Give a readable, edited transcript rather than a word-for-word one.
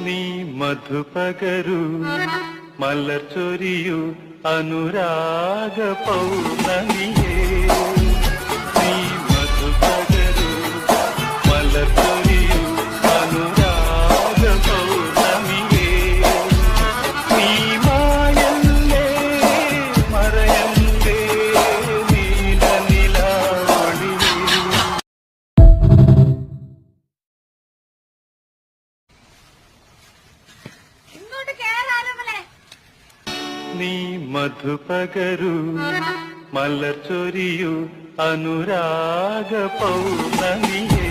നീ മധുപകരു മലർച്ചൊരിയു അനുരാഗ പൗർണമിയേ നീ മധുപകരു മലർച്ചൊരിയു അനുരാഗ പൗർണമിയേ നീ മായല്ലേ മറയല്ലേ നീല നിലാവൊളിയേ. നീ മധുപകരു മലർച്ചൊരിയു അനുരാഗ പൗർണമിയേ